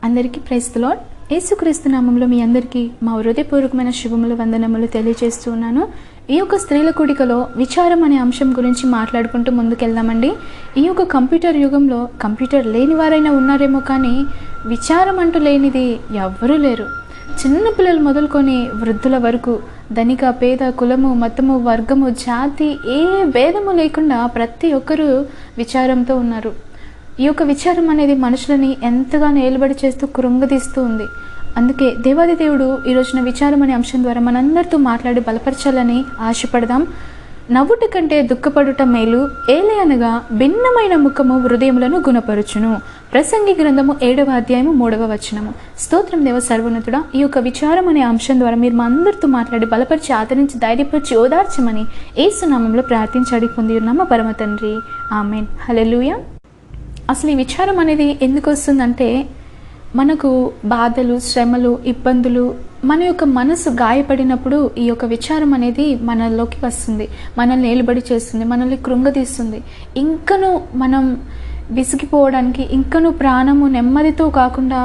అందరికీ praise the lord. యేసుక్రీస్తు నామంలో మీ అందరికీ మా హృదయపూర్వకమైన శుభములు వందనములు తెలియజేస్తూ ఉన్నాను. ఈ యొక్క స్త్రీల కూడికలో విచారం అనే అంశం గురించి మాట్లాడుకుంటూ ముందుకెళ్దామండి. ఈ యొక్క కంప్యూటర్ యుగంలో కంప్యూటర్ లేని వారైనా ఉన్నారేమో, కానీ విచారం అంటూ లేనిది ఎవ్వరూ లేరు. చిన్న పిల్లలు మొదలుకొని వృద్ధుల వరకు, ధనిక పేద, కులము మతము వర్గము జాతి ఏ భేదము లేకుండా ప్రతి ఒక్కరూ విచారంతో ఉన్నారు. ఈ యొక్క విచారం అనేది మనుషులని ఎంతగానో ఏలుబడి చేస్తూ కృంగదీస్తూ ఉంది. అందుకే దేవాది దేవుడు ఈ రోజున విచారం అనే అంశం ద్వారా మనందరితో మాట్లాడి బలపరచాలని ఆశపడదాం. నవ్వుట కంటే దుఃఖపడుట మేలు, ఏలే అనగా భిన్నమైన ముఖము హృదయములను గుణపరుచును. ప్రసంగి గ్రంథము 7వ అధ్యాయము 3వ వచనము. స్తోత్రం దేవ సర్వోన్నతుడా. ఈ యొక్క విచారం అనే అంశం ద్వారా మీరు మా అందరితో మాట్లాడి బలపరిచి ఆదరించి ధైర్యపరిచి ఓదార్చమని యేసు నామములో ప్రార్థించి అడిగి పొంది ఉన్నాము పరమ తండ్రి. ఆమేన్. హల్లెలూయా. అసలు ఈ విచారం అనేది ఎందుకు వస్తుందంటే, మనకు బాధలు, శ్రమలు, ఇబ్బందులు, మన యొక్క మనసు గాయపడినప్పుడు ఈ యొక్క విచారం అనేది మనలోకి వస్తుంది, మనల్ని ఏలుబడి చేస్తుంది, మనల్ని కృంగతీస్తుంది. ఇంకను మనం విసిగిపోవడానికి, ఇంకను ప్రాణము నెమ్మదితో కాకుండా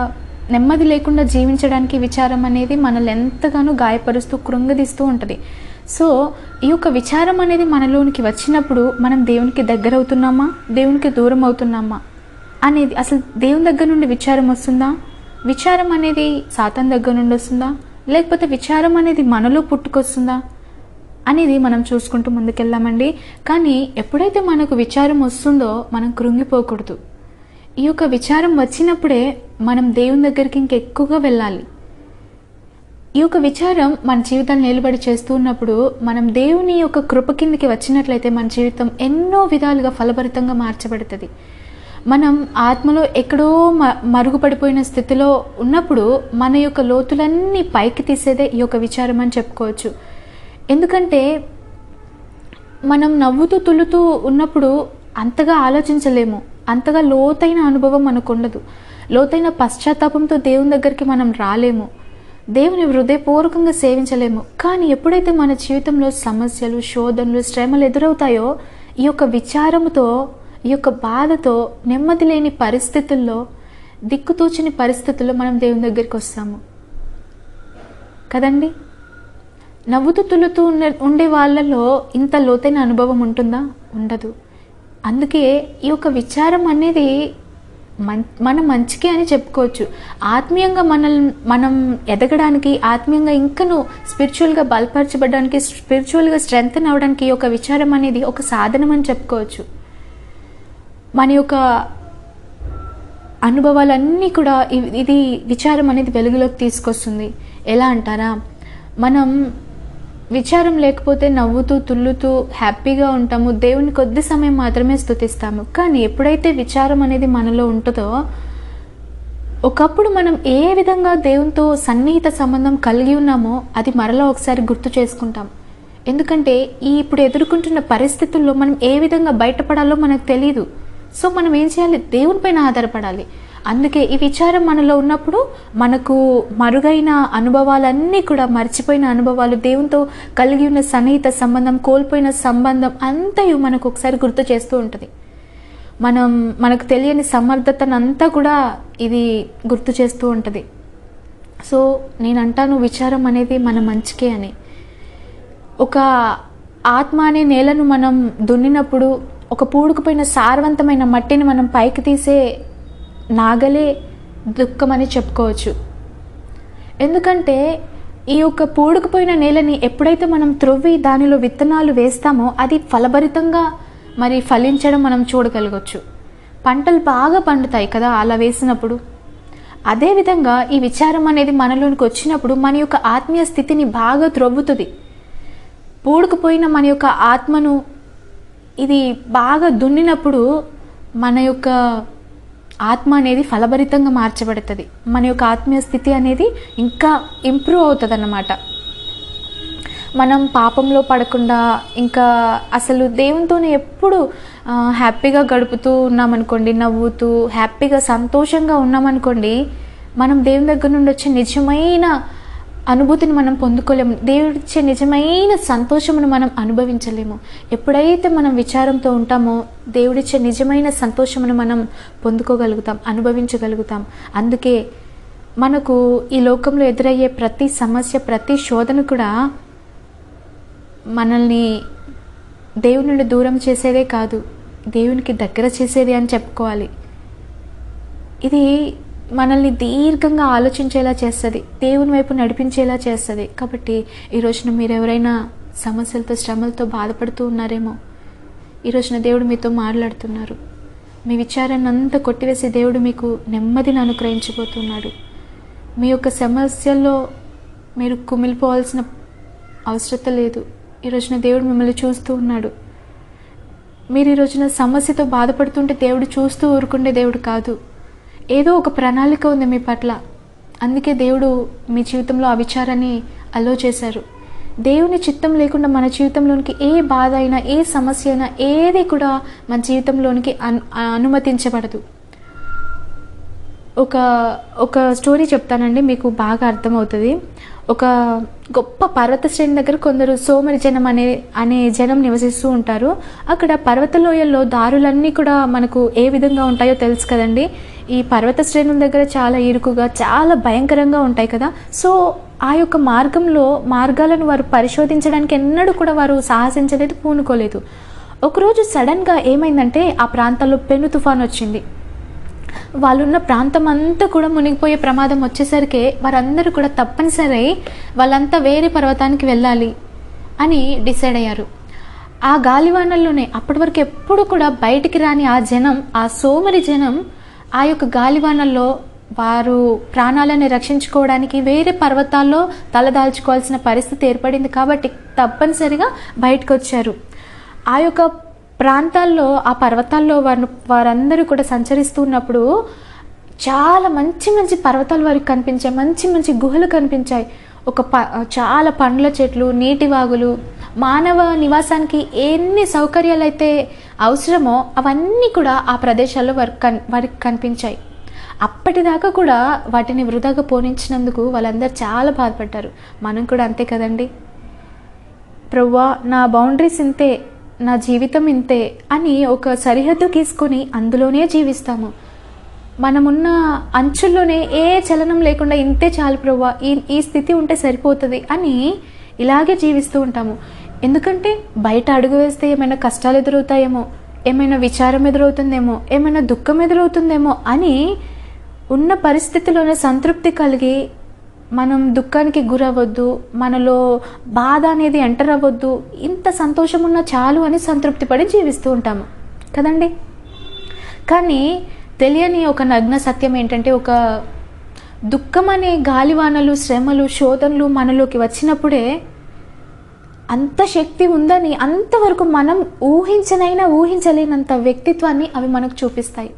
నెమ్మది లేకుండా జీవించడానికి విచారం అనేది మనల్ని ఎంతగానో గాయపరుస్తూ కృంగదీస్తూ ఉంటుంది. సో ఈ యొక్క విచారం అనేది మనలోనికి వచ్చినప్పుడు మనం దేవునికి దగ్గర అవుతున్నామా, దేవునికి దూరం అవుతున్నామా అనేది, అసలు దేవుని దగ్గర నుండి విచారం వస్తుందా, విచారం అనేది సాతాను దగ్గర నుండి వస్తుందా, లేకపోతే విచారం అనేది మనలో పుట్టుకొస్తుందా అనేది మనం చూసుకుంటూ ముందుకెళ్దామండి. కానీ ఎప్పుడైతే మనకు విచారం వస్తుందో మనం కృంగిపోకూడదు. ఈ యొక్క విచారం వచ్చినప్పుడే మనం దేవుని దగ్గరికి ఇంకెక్కువగా వెళ్ళాలి. ఈ యొక్క విచారం మన జీవితాన్ని నిలబడి చేస్తూ ఉన్నప్పుడు మనం దేవుని యొక్క కృప కిందకి వచ్చినట్లయితే మన జీవితం ఎన్నో విధాలుగా ఫలభరితంగా మార్చబడుతుంది. మనం ఆత్మలో ఎక్కడో మరుగుపడిపోయిన స్థితిలో ఉన్నప్పుడు మన యొక్క లోతులన్నీ పైకి తీసేదే ఈ యొక్క విచారం అని చెప్పుకోవచ్చు. ఎందుకంటే మనం నవ్వుతూ తుల్లుతూ ఉన్నప్పుడు అంతగా ఆలోచించలేము, అంతగా లోతైన అనుభవం మనకు ఉండదు, లోతైన పశ్చాత్తాపంతో దేవుని దగ్గరికి మనం రాలేము, దేవుని హృదయపూర్వకంగా సేవించలేము. కానీ ఎప్పుడైతే మన జీవితంలో సమస్యలు, శోధనలు, శ్రమలు ఎదురవుతాయో ఈ యొక్క విచారముతో, ఈ యొక్క బాధతో, నెమ్మది లేని పరిస్థితుల్లో, దిక్కుతోచని పరిస్థితుల్లో మనం దేవుని దగ్గరికి వస్తాము కదండి. నవ్వుతూ తులుతూ ఉండే వాళ్ళలో ఇంత లోతైన అనుభవం ఉంటుందా? ఉండదు. అందుకే ఈ యొక్క విచారం అనేది మన మంచికే అని చెప్పుకోవచ్చు. ఆత్మీయంగా మనం ఎదగడానికి, ఆత్మీయంగా ఇంకను స్పిరిచువల్గా బలపరచబడడానికి, స్పిరిచువల్గా స్ట్రెంగ్తన్ అవ్వడానికి ఈ యొక్క విచారం అనేది ఒక సాధనం అని చెప్పుకోవచ్చు. మన యొక్క అనుభవాలన్నీ కూడా ఇది విచారం అనేది వెలుగులోకి తీసుకొస్తుంది. ఎలా అంటారా, మనం విచారం లేకపోతే నవ్వుతూ తుల్లుతూ హ్యాపీగా ఉంటాము, దేవుని కొద్ది సమయం మాత్రమే స్తుతిస్తాము. కానీ ఎప్పుడైతే విచారం అనేది మనలో ఉంటుందో, ఒకప్పుడు మనం ఏ విధంగా దేవునితో సన్నిహిత సంబంధం కలిగి ఉన్నామో అది మరలా ఒకసారి గుర్తు చేసుకుంటాం. ఎందుకంటే ఇప్పుడు ఎదుర్కొంటున్న పరిస్థితుల్లో మనం ఏ విధంగా బయటపడాలో మనకు తెలియదు. సో మనం ఏం చేయాలి? దేవునిపైన ఆధారపడాలి. అందుకే ఈ విచారం మనలో ఉన్నప్పుడు మనకు మరుగైన అనుభవాలన్నీ కూడా, మర్చిపోయిన అనుభవాలు, దేవునితో కలిగి ఉన్న సన్నిహిత సంబంధం, కోల్పోయిన సంబంధం అంతయు మనకు ఒకసారి గుర్తు చేస్తూ ఉంటుంది. మనకు తెలియని సమర్థతనంతా కూడా ఇది గుర్తు చేస్తూ ఉంటుంది. సో నేను అంటాను, విచారం అనేది మన మంచికే అని. ఒక ఆత్మ అనే నేలను మనం దున్నినప్పుడు, ఒక పూడుకుపోయిన సారవంతమైన మట్టిని మనం పైకి తీసే నాగలే దుఃఖం అని చెప్పుకోవచ్చు. ఎందుకంటే ఈ యొక్క పూడుకుపోయిన నేలని ఎప్పుడైతే మనం త్రొవ్వి దానిలో విత్తనాలు వేస్తామో అది ఫలభరితంగా ఫలించడం మనం చూడగలగచ్చు. పంటలు బాగా పండుతాయి కదా అలా వేసినప్పుడు. అదేవిధంగా ఈ విచారం అనేది మనలోనికి వచ్చినప్పుడు మన యొక్క ఆత్మీయ స్థితిని బాగా త్రొవ్వుతుంది. పూడుకుపోయిన మన యొక్క ఆత్మను ఇది బాగా దున్నినప్పుడు మన యొక్క ఆత్మ అనేది ఫలభరితంగా మార్చబడుతుంది. మన యొక్క ఆత్మీయ స్థితి అనేది ఇంకా ఇంప్రూవ్ అవుతుంది అన్నమాట. మనం పాపంలో పడకుండా, ఇంకా అసలు దేవునితోనే ఎప్పుడు హ్యాపీగా గడుపుతూ ఉన్నామనుకోండి, నవ్వుతూ హ్యాపీగా సంతోషంగా ఉన్నామనుకోండి, మనం దేవుని దగ్గర నుండి వచ్చే నిజమైన అనుభూతిని మనం పొందుకోలేము, దేవుడిచ్చే నిజమైన సంతోషమును మనం అనుభవించలేము. ఎప్పుడైతే మనం విచారంతో ఉంటామో దేవుడిచ్చే నిజమైన సంతోషమును మనం పొందుకోగలుగుతాం, అనుభవించగలుగుతాం. అందుకే మనకు ఈ లోకంలో ఎదురయ్యే ప్రతి సమస్య, ప్రతి శోధన కూడా మనల్ని దేవుని నుండి దూరం చేసేదే కాదు, దేవునికి దగ్గర చేసేది అని చెప్పుకోవాలి. ఇది మనల్ని దీర్ఘంగా ఆలోచించేలా చేస్తుంది, దేవుని వైపు నడిపించేలా చేస్తుంది. కాబట్టి ఈ రోజున మీరు ఎవరైనా సమస్యలతో, శ్రమలతో బాధపడుతూ ఉన్నారేమో, ఈ రోజున దేవుడు మీతో మాట్లాడుతున్నారు. మీ విచారాన్ని అంతా కొట్టివేసి దేవుడు మీకు నెమ్మదిని అనుగ్రహించబోతున్నాడు. మీ యొక్క సమస్యల్లో మీరు కుమిలిపోవాల్సిన అవసరం లేదు. ఈ రోజున దేవుడు మిమ్మల్ని చూస్తూ ఉన్నాడు. మీరు ఈ రోజున సమస్యతో బాధపడుతుంటే దేవుడు చూస్తూ ఊరుకుండే దేవుడు కాదు. ఏదో ఒక ప్రణాళిక ఉంది మీ పట్ల. అందుకే దేవుడు మీ జీవితంలో ఆ విచారాన్ని అలో చేశారు. దేవుని చిత్తం లేకుండా మన జీవితంలోనికి ఏ బాధ అయినా, ఏ సమస్య అయినా, ఏది కూడా మన జీవితంలోనికి అనుమతించబడదు. ఒక స్టోరీ చెప్తానండి, మీకు బాగా అర్థమవుతుంది. ఒక గొప్ప పర్వత శ్రేణి దగ్గర కొందరు సోమరి జనం అనే జనం నివసిస్తూ ఉంటారు. అక్కడ పర్వతలోయల్లో దారులన్నీ కూడా మనకు ఏ విధంగా ఉంటాయో తెలుసు కదండి. ఈ పర్వత శ్రేణుల దగ్గర చాలా ఇరుకుగా, చాలా భయంకరంగా ఉంటాయి కదా. సో ఆ యొక్క మార్గాలను వారు పరిశోధించడానికి ఎన్నడూ కూడా వారు సాహసించలేదు, పూనుకోలేదు. ఒకరోజు సడన్గా ఏమైందంటే ఆ ప్రాంతాల్లో పెను తుఫాన్ వచ్చింది. వాళ్ళున్న ప్రాంతం అంతా కూడా మునిగిపోయే ప్రమాదం వచ్చేసరికి వారందరూ కూడా తప్పనిసరి వాళ్ళంతా వేరే పర్వతానికి వెళ్ళాలి అని డిసైడ్ అయ్యారు. ఆ గాలివానల్లోనే అప్పటి వరకు ఎప్పుడు కూడా బయటికి రాని ఆ జనం, ఆ సోమరి జనం, ఆ యొక్క గాలివానల్లో వారు ప్రాణాలను రక్షించుకోవడానికి వేరే పర్వతాల్లో తలదాల్చుకోవాల్సిన పరిస్థితి ఏర్పడింది. కాబట్టి తప్పనిసరిగా బయటకు వచ్చారు. ఆ యొక్క ప్రాంతాల్లో, ఆ పర్వతాల్లో వారందరూ కూడా సంచరిస్తూ ఉన్నప్పుడు చాలా మంచి మంచి పర్వతాలు వారికి కనిపించాయి, మంచి మంచి గుహలు కనిపించాయి. చాలా పండ్ల చెట్లు, నీటి వాగులు, మానవ నివాసానికి ఎన్ని సౌకర్యాలు అయితే అవసరమో అవన్నీ కూడా ఆ ప్రదేశాల్లో వారికి కనిపించాయి. అప్పటిదాకా కూడా వాటిని వృధాగా పోనించినందుకు వాళ్ళందరూ చాలా బాధపడ్డారు. మనం కూడా అంతే కదండి. ప్రభువా, నా బౌండరీస్ ఇంతే, నా జీవితం ఇంతే అని ఒక సరిహద్దు గీసుకొని అందులోనే జీవిస్తాము. మనమున్న అంచుల్లోనే ఏ చలనం లేకుండా ఇంతే చాలు ప్రభువా, ఈ స్థితి ఉంటే సరిపోతుంది అని ఇలాగే జీవిస్తూ ఉంటాము. ఎందుకంటే బయట అడుగు వేస్తే ఏమైనా కష్టాలు ఎదురవుతాయేమో, ఏమైనా విచారం ఎదురవుతుందేమో, ఏమైనా దుఃఖం ఎదురవుతుందేమో అని ఉన్న పరిస్థితిలోనే సంతృప్తి కలిగి మనం దుఃఖానికి గురవ్వద్దు, మనలో బాధ అనేది ఎంటర్ అవ్వద్దు, ఇంత సంతోషం ఉన్నా చాలు అని సంతృప్తి పడి జీవిస్తూ ఉంటాము కదండి. కానీ తెలియని ఒక నగ్న సత్యం ఏంటంటే, ఒక దుఃఖం అనే గాలివానలు, శ్రమలు, శోధనలు మనలోకి వచ్చినప్పుడే అంత శక్తి ఉందని, అంతవరకు మనం ఊహించలేనంత వ్యక్తిత్వాన్ని అవి మనకు చూపిస్తాయి.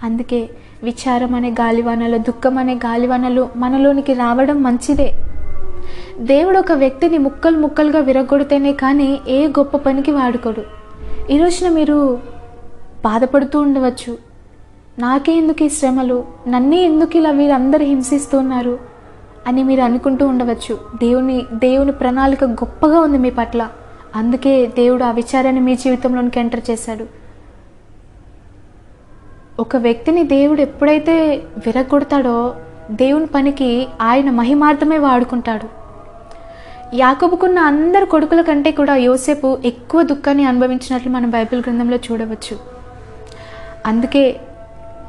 అందుకే విచారం అనే గాలివానలు, దుఃఖం అనే గాలివానలు మనలోనికి రావడం మంచిదే. దేవుడు ఒక వ్యక్తిని ముక్కలు ముక్కలుగా విరగొడితేనే కానీ ఏ గొప్ప పనికి వాడుకోడు. ఈ రోజున మీరు బాధపడుతూ ఉండవచ్చు, నాకే ఎందుకు ఈ శ్రమలు, నన్నే ఎందుకు ఇలా వీరందరూ హింసిస్తున్నారు అని మీరు అనుకుంటూ ఉండవచ్చు. దేవుని ప్రణాళిక గొప్పగా ఉంది మీ పట్ల. అందుకే దేవుడు ఆ విచారాన్ని మీ జీవితంలోనికి ఎంటర్ చేశాడు. ఒక వ్యక్తిని దేవుడు ఎప్పుడైతే విరగొడతాడో దేవుని పనికి ఆయన మహిమార్థమే వాడుకుంటాడు. యాకోబుకున్న అందరు కొడుకుల కంటే కూడా యోసేపు ఎక్కువ దుఃఖాన్ని అనుభవించినట్లు మనం బైబిల్ గ్రంథంలో చూడవచ్చు. అందుకే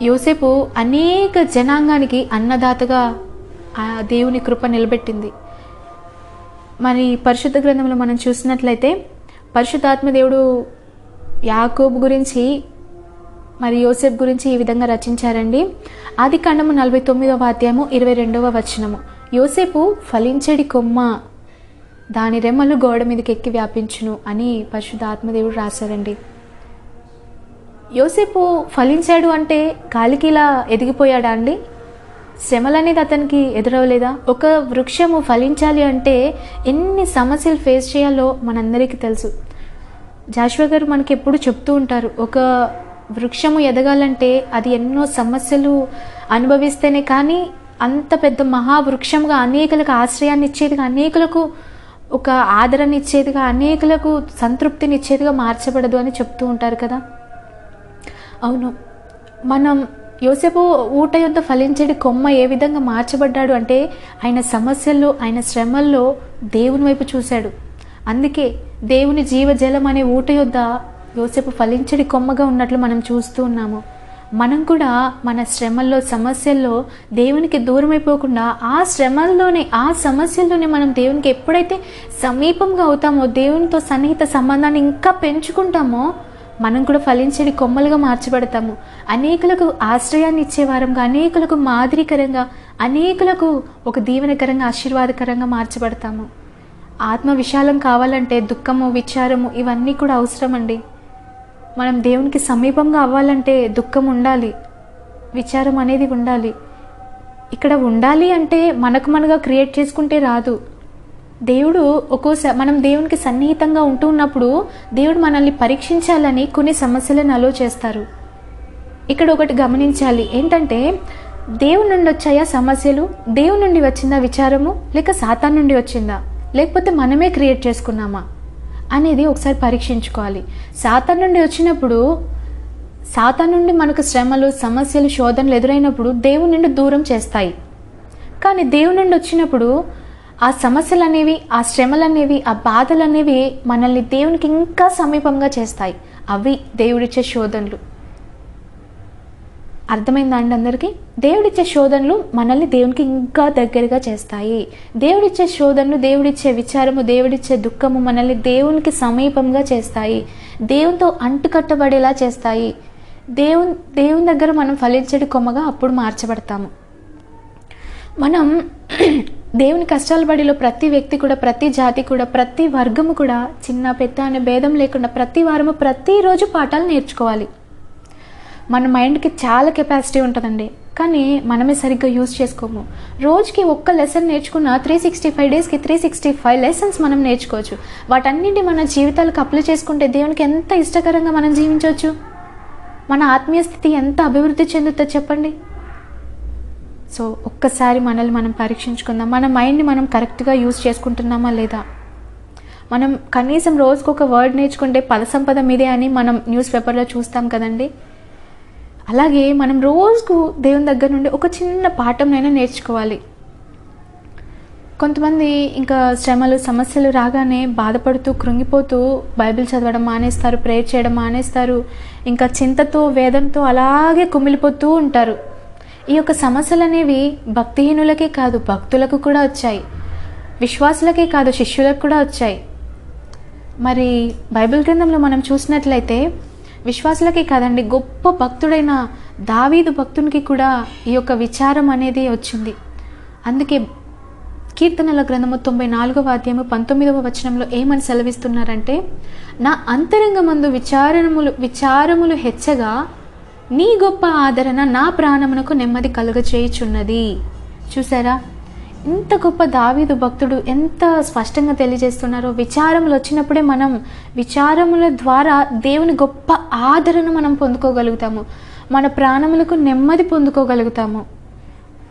యోసేపు అనేక జనాంగానికి అన్నదాతగా ఆ దేవుని కృప నిలబెట్టింది. మరి పరిశుద్ధ గ్రంథంలో మనం చూసినట్లయితే పరిశుద్ధాత్మ దేవుడు యాకోబు గురించి మరి యోసేపు గురించి ఈ విధంగా రచించారండి. ఆదికాండము 49వ అధ్యాయము 22వ వచనము, యోసేపు ఫలించడి కొమ్మ, దాని రెమ్మలు గోడ మీదకి ఎక్కి వ్యాపించును అని పరిశుద్ధాత్మదేవుడు రాశారండి. యోసేపు ఫలించాడు అంటే గాలికి ఇలా ఎదిగిపోయాడా అండి? శ్రమలనేది అతనికి ఎదురవలేదా? ఒక వృక్షము ఫలించాలి అంటే ఎన్ని సమస్యలు ఫేస్ చేయాలో మనందరికీ తెలుసు. జాషువా గారు మనకి ఎప్పుడు చెప్తూ ఉంటారు, ఒక వృక్షము ఎదగాలంటే అది ఎన్నో సమస్యలు అనుభవిస్తేనే కానీ అంత పెద్ద మహావృక్షంగా, అనేకులకు ఆశ్రయాన్ని ఇచ్చేదిగా, అనేకులకు ఒక ఆదరణ ఇచ్చేదిగా, అనేకులకు సంతృప్తిని ఇచ్చేదిగా మార్చబడదు అని చెప్తూ ఉంటారు కదా. అవును, మనం యోసేపు ఊట యొద్ద ఫలించేటి కొమ్మ ఏ విధంగా మార్చబడ్డాడు అంటే ఆయన సమస్యల్లో, ఆయన శ్రమల్లో దేవుని వైపు చూశాడు. అందుకే దేవుని జీవజలం అనే ఊట యొద్ద యోసేపు ఫలించడి కొమ్మగా ఉన్నట్లు మనం చూస్తూ ఉన్నాము. మనం కూడా మన శ్రమల్లో, సమస్యల్లో దేవునికి దూరం అయిపోకుండా ఆ శ్రమల్లోనే, ఆ సమస్యల్లోనే మనం దేవునికి ఎప్పుడైతే సమీపంగా అవుతామో, దేవునితో సన్నిహిత సంబంధాన్ని ఇంకా పెంచుకుంటామో మనం కూడా ఫలించేది కొమ్మలుగా మార్చబడతాము. అనేకులకు ఆశ్రయాన్ని ఇచ్చేవారంగా, అనేకులకు మాదిరికరంగా, అనేకులకు ఒక దీవెనకరంగా, ఆశీర్వాదకరంగా మార్చబడతాము. ఆత్మ విశాలం కావాలంటే దుఃఖము, విచారము ఇవన్నీ కూడా అవసరం అండి. మనం దేవునికి సమీపంగా అవ్వాలంటే దుఃఖం ఉండాలి, విచారం అనేది ఉండాలి. ఇక్కడ ఉండాలి అంటే మనగా క్రియేట్ చేసుకుంటే రాదు. దేవుడు ఒక్కోసారి మనం దేవునికి సన్నిహితంగా ఉంటూ ఉన్నప్పుడు దేవుడు మనల్ని పరీక్షించాలని కొన్ని సమస్యలను అలో చేస్తారు. ఇక్కడ ఒకటి గమనించాలి ఏంటంటే, దేవుని నుండి వచ్చాయా సమస్యలు, దేవుని నుండి వచ్చిందా విచారము, లేక సాతాను నుండి వచ్చిందా, లేకపోతే మనమే క్రియేట్ చేసుకున్నామా అనేది ఒకసారి పరీక్షించుకోవాలి. సాతాను నుండి వచ్చినప్పుడు, సాతాను నుండి మనకు శ్రమలు, సమస్యలు, శోధనలు ఎదురైనప్పుడు దేవుని నుండి దూరం చేస్తాయి. కానీ దేవుని నుండి వచ్చినప్పుడు ఆ సమస్యలు అనేవి, ఆ శ్రమలు అనేవి, ఆ బాధలు అనేవి మనల్ని దేవునికి ఇంకా సమీపంగా చేస్తాయి. అవి దేవుడిచ్చే శోధనలు. అర్థమైందా అండి అందరికీ? దేవుడిచ్చే శోధనలు మనల్ని దేవునికి ఇంకా దగ్గరగా చేస్తాయి. దేవుడిచ్చే శోధనలు, దేవుడిచ్చే విచారము, దేవుడిచ్చే దుఃఖము మనల్ని దేవునికి సమీపంగా చేస్తాయి. దేవునితో అంటుకట్టబడేలా చేస్తాయి. దేవుని దగ్గర మనం ఫలించడి కొమ్మగా అప్పుడు మార్చబడతాము. మనం దేవుని కష్టాల బడిలో ప్రతి వ్యక్తి కూడా, ప్రతి జాతి కూడా, ప్రతి వర్గము కూడా చిన్న పెద్ద అనే భేదం లేకుండా ప్రతి వారము ప్రతిరోజు పాఠాలు నేర్చుకోవాలి. మన మైండ్కి చాలా కెపాసిటీ ఉంటుందండి, కానీ మనమే సరిగ్గా యూజ్ చేసుకోము. రోజుకి ఒక్క లెసన్ నేర్చుకున్న 365 డేస్కి 365 లెసన్స్ మనం నేర్చుకోవచ్చు. వాటన్నింటి మన జీవితాలకు అప్లై చేసుకుంటే దేవునికి ఎంత ఇష్టకరంగా మనం జీవించవచ్చు, మన ఆత్మీయ స్థితి ఎంత అభివృద్ధి చెందుతుందో చెప్పండి. సో ఒక్కసారి మనల్ని మనం పరీక్షించుకుందాం. మన మైండ్ని మనం కరెక్ట్గా యూజ్ చేసుకుంటున్నామా లేదా. మనం కనీసం రోజుకు ఒక వర్డ్ నేర్చుకుంటే పద సంపద మీదే అని మనం న్యూస్ పేపర్లో చూస్తాం కదండి. అలాగే మనం రోజుకు దేవుని దగ్గర నుండి ఒక చిన్న పాఠంనైనా నేర్చుకోవాలి. కొంతమంది ఇంకా శ్రమలు, సమస్యలు రాగానే బాధపడుతూ, కృంగిపోతూ బైబిల్ చదవడం మానేస్తారు, ప్రేయర్ చేయడం మానేస్తారు. ఇంకా చింతతో, వేదనతో అలాగే కుమిలిపోతూ ఉంటారు. ఈ యొక్క సమస్యలు అనేవి భక్తిహీనులకే కాదు, భక్తులకు కూడా వచ్చాయి. విశ్వాసులకే కాదు, శిష్యులకు కూడా వచ్చాయి. మరి బైబిల్ గ్రంథంలో మనం చూసినట్లయితే విశ్వాసులకే కాదండి, గొప్ప భక్తుడైన దావీదు భక్తునికి కూడా ఈ యొక్క విచారం అనేది వచ్చింది. అందుకే కీర్తనల గ్రంథము 94వ అధ్యాయము 19వ వచనంలో ఏమని సెలవిస్తున్నారంటే, నా అంతరంగమందు విచారములు హెచ్చగా నీ గొప్ప ఆదరణ నా ప్రాణమునకు నెమ్మది కలుగచేయుచున్నది. చూసారా, ఇంత గొప్ప దావీదు భక్తుడు ఎంత స్పష్టంగా తెలియజేస్తున్నారో. విచారములు వచ్చినప్పుడే మనం విచారముల ద్వారా దేవుని గొప్ప ఆదరణ మనం పొందుకోగలుగుతాము. మన ప్రాణములకు నెమ్మది పొందుకోగలుగుతాము.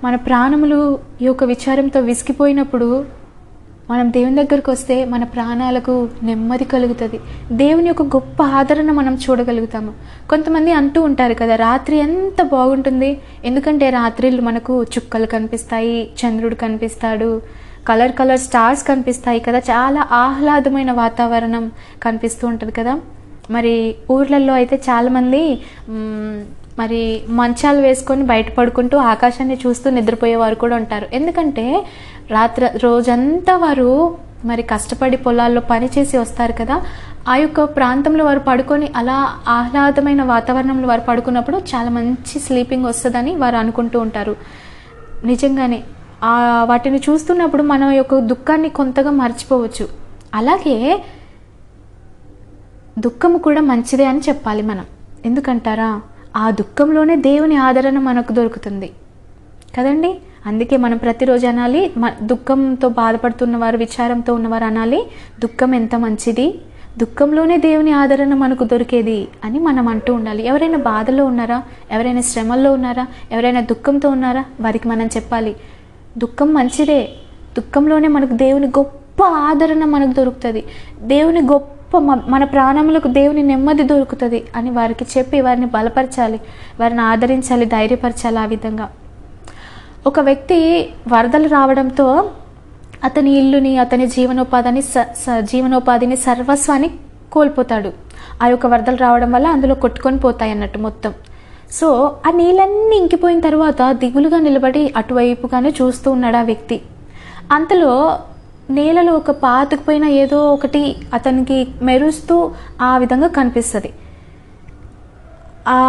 మన ప్రాణములు ఈ యొక్క విచారంతో విసిగిపోయినప్పుడు మనం దేవుని దగ్గరికి వస్తే మన ప్రాణాలకు నెమ్మది కలుగుతుంది. దేవుని యొక్క గొప్ప ఆదరణ మనం చూడగలుగుతాము. కొంతమంది అంటూ ఉంటారు కదా, రాత్రి ఎంత బాగుంటుంది, ఎందుకంటే రాత్రిళ్ళు మనకు చుక్కలు కనిపిస్తాయి, చంద్రుడు కనిపిస్తాడు, కలర్ స్టార్స్ కనిపిస్తాయి కదా, చాలా ఆహ్లాదమైన వాతావరణం కనిపిస్తూ ఉంటుంది కదా. మరి ఊర్లలో అయితే చాలామంది మరి మంచాలు వేసుకొని బయట పడుకుంటూ ఆకాశాన్ని చూస్తూ నిద్రపోయేవారు కూడా ఉంటారు. ఎందుకంటే రోజంతా వారు మరి కష్టపడి పొలాల్లో పనిచేసి వస్తారు కదా, ఆ యొక్క ప్రాంతంలో వారు పడుకొని అలా ఆహ్లాదమైన వాతావరణంలో వారు పడుకున్నప్పుడు చాలా మంచి స్లీపింగ్ వస్తుందని వారు అనుకుంటూ ఉంటారు. నిజంగానే వాటిని చూస్తున్నప్పుడు మన యొక్క దుఃఖాన్ని కొంతగా మర్చిపోవచ్చు. అలాగే దుఃఖము కూడా మంచిదే అని చెప్పాలి మనం. ఎందుకంటారా, ఆ దుఃఖంలోనే దేవుని ఆదరణ మనకు దొరుకుతుంది కదండి. అందుకే మనం ప్రతిరోజు అనాలి, దుఃఖంతో బాధపడుతున్నవారు, విచారంతో ఉన్నవారు అనాలి, దుఃఖం ఎంత మంచిది, దుఃఖంలోనే దేవుని ఆదరణ మనకు దొరికేది అని మనం అంటూ ఉండాలి. ఎవరైనా బాధలో ఉన్నారా, ఎవరైనా శ్రమల్లో ఉన్నారా, ఎవరైనా దుఃఖంతో ఉన్నారా, వారికి మనం చెప్పాలి, దుఃఖం మంచిదే, దుఃఖంలోనే మనకు దేవుని గొప్ప ఆదరణ మనకు దొరుకుతుంది. దేవుని గొప్ప మన ప్రాణములకు దేవుని నెమ్మది దొరుకుతుంది అని వారికి చెప్పి వారిని బలపరచాలి, వారిని ఆదరించాలి, ధైర్యపరచాలి. ఆ విధంగా ఒక వ్యక్తి వరదలు రావడంతో అతని ఇల్లుని, అతని జీవనోపాధిని సర్వస్వాన్ని కోల్పోతాడు. ఆ యొక్క వరదలు రావడం వల్ల అందులో కొట్టుకొని పోతాయి అన్నట్టు మొత్తం. సో ఆ నీళ్ళన్నీ ఇంకిపోయిన తర్వాత దిగులుగా నిలబడి అటువైపుగానే చూస్తూ ఉన్నాడు ఆ వ్యక్తి. అంతలో నేలలో ఒక పాతుకుపోయిన ఏదో ఒకటి అతనికి మెరుస్తూ ఆ విధంగా కనిపిస్తుంది. ఆ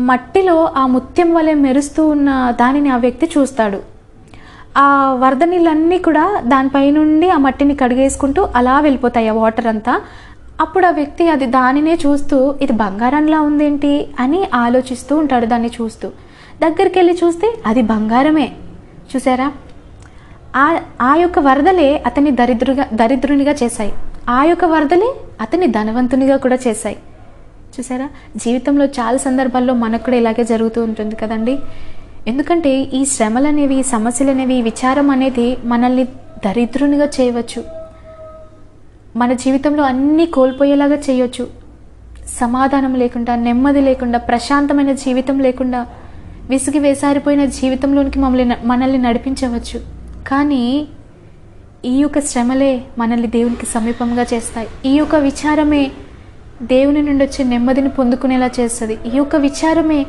మట్టిలో ఆ ముత్యం వలె మెరుస్తూ ఉన్న దానిని ఆ వ్యక్తి చూస్తాడు. ఆ వరద నీళ్ళన్నీ కూడా దానిపై నుండి ఆ మట్టిని కడిగేసుకుంటూ అలా వెళ్ళిపోతాయి ఆ వాటర్ అంతా. అప్పుడు ఆ వ్యక్తి దానినే చూస్తూ ఇది బంగారంలా ఉందేంటి అని ఆలోచిస్తూ ఉంటాడు. దాన్ని చూస్తూ దగ్గరికి వెళ్ళి చూస్తే అది బంగారమే. చూసారా, ఆ యొక్క వరదలే అతన్ని దరిద్రునిగా చేశాయి. ఆ యొక్క వరదలే అతన్ని ధనవంతునిగా కూడా చేశాయి. చూసారా, జీవితంలో చాలా సందర్భాల్లో మనకు కూడా ఇలాగే జరుగుతూ ఉంటుంది కదండి. ఎందుకంటే ఈ శ్రమలు అనేవి, సమస్యలు అనేవి, విచారం అనేది మనల్ని దరిద్రునిగా చేయవచ్చు. మన జీవితంలో అన్నీ కోల్పోయేలాగా చేయొచ్చు. సమాధానం లేకుండా, నెమ్మది లేకుండా, ప్రశాంతమైన జీవితం లేకుండా, విసిగి వేసారిపోయిన జీవితంలోనికి మనల్ని నడిపించవచ్చు. కానీ ఈ యొక్క శ్రమలే మనల్ని దేవునికి సమీపంగా చేస్తాయి. ఈ యొక్క విచారమే దేవుని నుండి వచ్చే నెమ్మదిని పొందుకునేలా చేస్తుంది. ఈ యొక్క విచారమే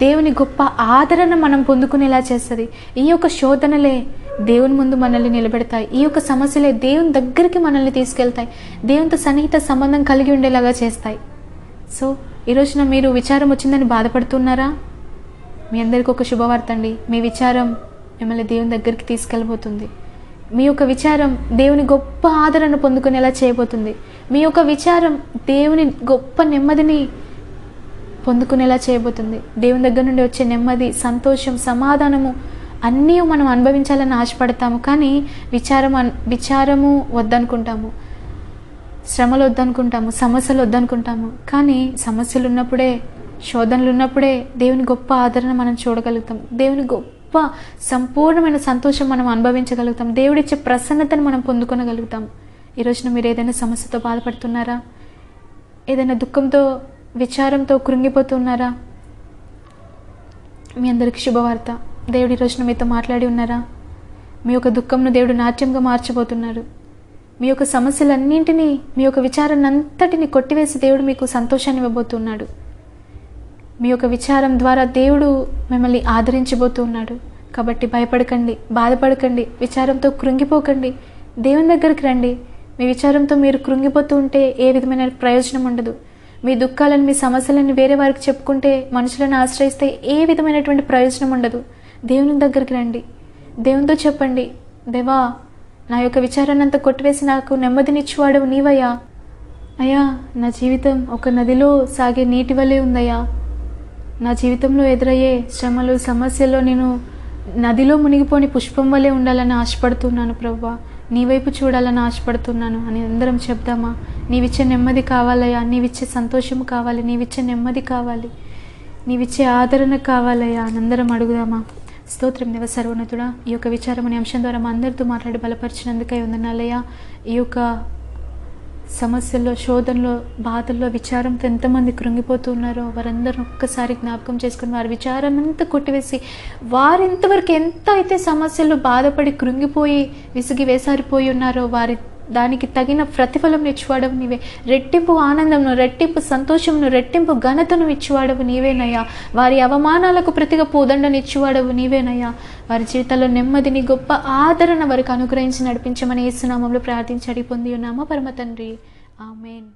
దేవుని గొప్ప ఆదరణ మనం పొందుకునేలా చేస్తుంది. ఈ యొక్క శోధనలే దేవుని ముందు మనల్ని నిలబెడతాయి. ఈ యొక్క సమస్యలే దేవుని దగ్గరికి మనల్ని తీసుకెళ్తాయి, దేవునితో సన్నిహిత సంబంధం కలిగి ఉండేలాగా చేస్తాయి. సో ఈరోజున మీరు విచారం వచ్చిందని బాధపడుతున్నారా? మీ అందరికీ ఒక శుభవార్త అండి. మీ విచారం మిమ్మల్ని దేవుని దగ్గరికి తీసుకెళ్ళబోతుంది. మీ యొక్క విచారం దేవుని గొప్ప ఆదరణ పొందుకునేలా చేయబోతుంది. మీ యొక్క విచారం దేవుని గొప్ప నెమ్మదిని పొందుకునేలా చేయబోతుంది. దేవుని దగ్గర నుండి వచ్చే నెమ్మది, సంతోషం, సమాధానము అన్నీ మనం అనుభవించాలని ఆశపడతాము. కానీ విచారము వద్దనుకుంటాము, శ్రమలు వద్దనుకుంటాము, సమస్యలు వద్దనుకుంటాము. కానీ సమస్యలు ఉన్నప్పుడే, శోధనలు ఉన్నప్పుడే దేవుని గొప్ప ఆదరణ మనం చూడగలుగుతాం. దేవుని గొప్ప సంపూర్ణమైన సంతోషం మనం అనుభవించగలుగుతాం. దేవుడిచ్చే ప్రసన్నతను మనం పొందుకొనగలుగుతాం. ఈరోజున మీరు ఏదైనా సమస్యతో బాధపడుతున్నారా? ఏదైనా దుఃఖంతో, విచారంతో కృంగిపోతున్నారా? మీ అందరికీ శుభవార్త. దేవుడు ఈరోజున మీతో మాట్లాడి ఉన్నారా? మీ యొక్క దుఃఖంను దేవుడు నాట్యంగా మార్చబోతున్నాడు. మీ యొక్క సమస్యలన్నింటినీ, మీ యొక్క విచారాన్ని అంతటిని కొట్టివేసి దేవుడు మీకు సంతోషాన్ని ఇవ్వబోతున్నాడు. మీ యొక్క విచారం ద్వారా దేవుడు మిమ్మల్ని ఆదరించబోతున్నాడు. కాబట్టి భయపడకండి, బాధపడకండి, విచారంతో కృంగిపోకండి. దేవుని దగ్గరికి రండి. మీ విచారంతో మీరు కృంగిపోతూ ఉంటే ఏ విధమైన ప్రయోజనం ఉండదు. మీ దుఃఖాలను, మీ సమస్యలను వేరే వారికి చెప్పుకుంటే, మనుషులను ఆశ్రయిస్తే ఏ విధమైనటువంటి ప్రయోజనం ఉండదు. దేవుని దగ్గరికి రండి. దేవునితో చెప్పండి, దేవా, నా యొక్క విచారాన్ని అంతా కొట్టివేసి నాకు నెమ్మదినిచ్చువాడు నీవయ్యా. అయ్యా, నా జీవితం ఒక నదిలో సాగే నీటి వలె ఉందయ్యా. నా జీవితంలో ఎదురయ్యే శ్రమలు, సమస్యల్లో నేను నదిలో మునిగిపోని పుష్పం వలె ఉండాలని ఆశపడుతున్నాను ప్రభువా. నీ వైపు చూడాలని ఆశపడుతున్నాను అని అందరం చెప్దామా? నీవిచ్చే నెమ్మది కావాలయ్యా, నీవిచ్చే సంతోషం కావాలి, నీవిచ్చే నెమ్మది కావాలి, నీవిచ్చే ఆదరణ కావాలయ్యా అని అందరం అడుగుదామా? స్తోత్రం దేవ సర్వోన్నతుడా, ఈ యొక్క విచారం అనే అంశం ద్వారా మా అందరితో మాట్లాడి బలపరిచినందుకై వందనాలయ్యా. ఈ యొక్క సమస్యల్లో, శోధనలో, బాధల్లో, విచారంతో ఎంతమంది కృంగిపోతూ ఉన్నారో వారందరూ ఒక్కసారి జ్ఞాపకం చేసుకుని వారి విచారం అంతా కొట్టివేసి, వారు ఇంతవరకు ఎంత అయితే సమస్యల్లో బాధపడి కృంగిపోయి విసిగి వేసారిపోయి ఉన్నారో వారి దానికి తగిన ప్రతిఫలం ఇచ్చువాడవు నీవే. రెట్టింపు ఆనందంను, రెట్టింపు సంతోషమును, రెట్టింపు ఘనతను ఇచ్చువాడవు నీవేనయ్యా. వారి అవమానాలకు ప్రతిగా పూదండను ఇచ్చువాడవు నీవేనయ్యా. వారి జీవితాల్లో నెమ్మదిని, గొప్ప ఆదరణ వారికి అనుగ్రహించి నడిపించమని యేసు నామములో ప్రార్థించి అడిగి పొంది ఉన్నామా పరమ తండ్రి. ఆమేన్.